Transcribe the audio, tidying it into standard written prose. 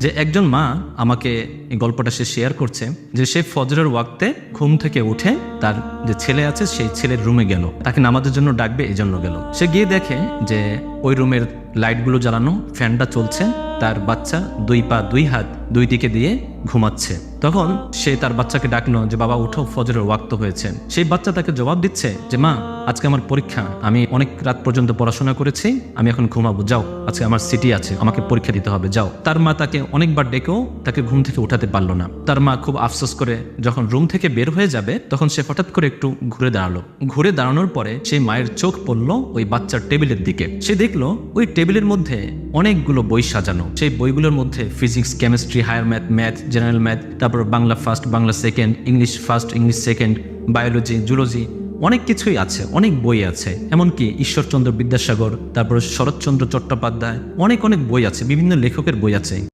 যে একজন মা আমাকে এই গল্পটা সে শেয়ার করছে যে সে ফজরের ওয়াক্তে ঘুম থেকে উঠে তার যে ছেলে আছে সেই ছেলের রুমে গেল, তাকে নামাজের জন্য ডাকবে এই জন্য গেল। সে গিয়ে দেখে যে ওই রুমের লাইটগুলো জ্বালানো, ফ্যানটা চলছে, তার বাচ্চা দুই পা দুই হাত দুই দিকে দিয়ে ঘুমাচ্ছে। তখন সে তার বাচ্চাকে ডাকলো যে বাবা উঠো, ফজরের ওয়াক্ত হয়েছে। সেই বাচ্চা তাকে জবাব দিচ্ছে যে মা আজকে আমার পরীক্ষা, আমি অনেক রাত পর্যন্ত পড়াশোনা করেছি, আমি এখন ঘুমাবো, যাও আজকে আমার সিটি আছে, আমাকে পরীক্ষা দিতে হবে, যাও। তার মা তাকে অনেকবার ডেকেও তাকে ঘুম থেকে উঠাতে পারলো না। তার মা খুব আফসোস করে যখন রুম থেকে বের হয়ে যাবে তখন সে হঠাৎ করে একটু ঘুরে দাঁড়ালো। ঘুরে দাঁড়ানোর পরে সেই মায়ের চোখ পড়লো ওই বাচ্চার টেবিলের দিকে। সে দেখলো ওই টেবিলের মধ্যে অনেকগুলো বই সাজানো। সেই বইগুলোর মধ্যে physics, chemistry, higher math, math, general math, তারপর Bangla first, Bangla second, English first, English second, biology, zoology, অনেক কিছুই আছে, অনেক বই আছে। এমনকি ঈশ্বরচন্দ্র বিদ্যাসাগর, তারপর শরৎচন্দ্র চট্টোপাধ্যায়, অনেক অনেক বই আছে, বিভিন্ন লেখকের বই আছে।